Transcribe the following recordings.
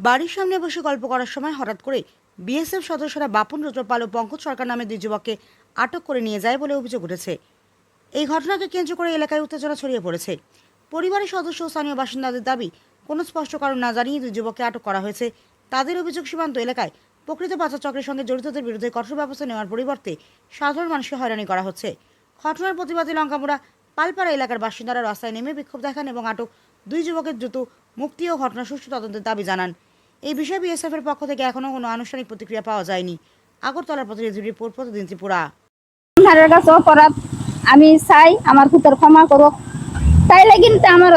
বাড়ির সামনে বসে গল্প করার সময় হঠাৎ করে বিএসএফ সদস্যরা বাপন রুদ্রপাল ও পঙ্কজ সরকার নামে দুই যুবককে আটক করে নিয়ে যায় বলে অভিযোগ উঠেছে। এই ঘটনাকে কেন্দ্র করে এলাকায় উত্তেজনা ছড়িয়ে পড়েছে। পরিবারের সদস্য ও স্থানীয় বাসিন্দাদের দাবি, কোনো স্পষ্ট কারণ না জানিয়ে দুই যুবককে আটক করা হয়েছে। তাদের অভিযোগ, সীমান্ত এলাকায় প্রকৃত পাচার চক্রের সঙ্গে জড়িতদের বিরুদ্ধে কঠোর ব্যবস্থা নেওয়ার পরিবর্তে সাধারণ মানুষকে হয়রানি করা হচ্ছে। ঘটনার প্রতিবাদে লঙ্কামুড়া পালপাড়া এলাকার বাসিন্দারা রাস্তায় নেমে বিক্ষোভ দেখান এবং আটক দুই যুবকের দ্রুত মুক্তি ও ঘটনার সুষ্ঠু তদন্তের দাবি জানান। এই বিষয়ে বিএসএফ এর পক্ষ থেকে এখনো কোনো আনুষ্ঠানিক প্রতিক্রিয়া পাওয়া যায়নি। আগরতলার প্রতিনিধি রিপোর্ট, প্রতিদিন ত্রিপুরা। আমার কাছে অপরাধ, আমি চাই আমার পুত্র ক্ষমা করুক। তাইলে কিন্তু আমার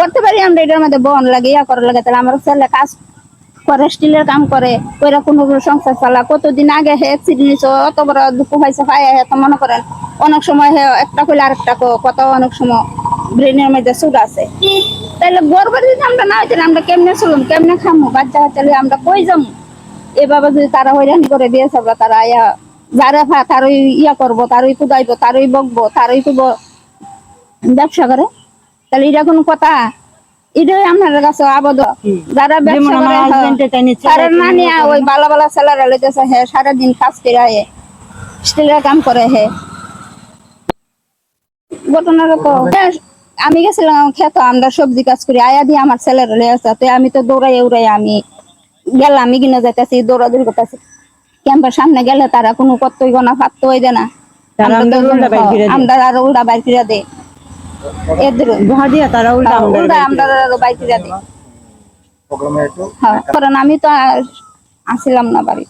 বলতে পারি আমরা এটার মধ্যে বন লাগে ইয়া করার লাগে। তাহলে আমার ছেলে কাজ করে, স্টিলের কাম করে, ওইরা কোনো সংসার চালা। কতদিন আগে হে অ্যাক্সিডেন্ট, অত বড় দুঃখ হয়েছে ভাই। তো মনে করেন অনেক সময় হে একটা কইলে আরেকটা কত, অনেক সময় ব্রেনের মধ্যে সুদ আছে। তাইলে গর্ব যদি আমরা না হইতাম, আমরা কেমনে চলুন, কেমনে খামো, বাচ্চা কাচ্চা আমরা কই যাবো? এভাবে যদি তারা হয়রানি করে দিয়েছে, তারা ইয়া যারা তারই ইয়া করবো, তারই কুদাইবো, তারই বকবো, তারই কুব ব্যবসা করে, তাহলে এটা কোনো কথা? এটাই আপনার কাছে আবদ্ধ। যারা ব্যবসা করে তারা না নিয়ে ওই বালা বালা ছেলেরা লইতেছে, হ্যাঁ সারাদিন কাজ করে স্টিলের কাম করে। হ্যাঁ ঘটনাটা তো আমি গেছিলাম খেতো, আমরা সবজি কাজ করি, আয়া দিয়ে আমার ছেলেরা লয়ে আসতে, আমি তো দৌড়াই উড়াই আমি গেলাম, আমি কিনে যাইতেছি, দৌড়াদৌড়ি করতেছি। ক্যাম্পের সামনে গেলে তারা কোনো কর্তই না, ফাত্ত হয়ে দেয় না, আমরা আরো উল্টা বাইর ফিরা দেয়। এদের তারা উল্টা আমরা আরো বাইর ফিরা দেয়। কারণ আমি তো আসিলাম না বাড়ি।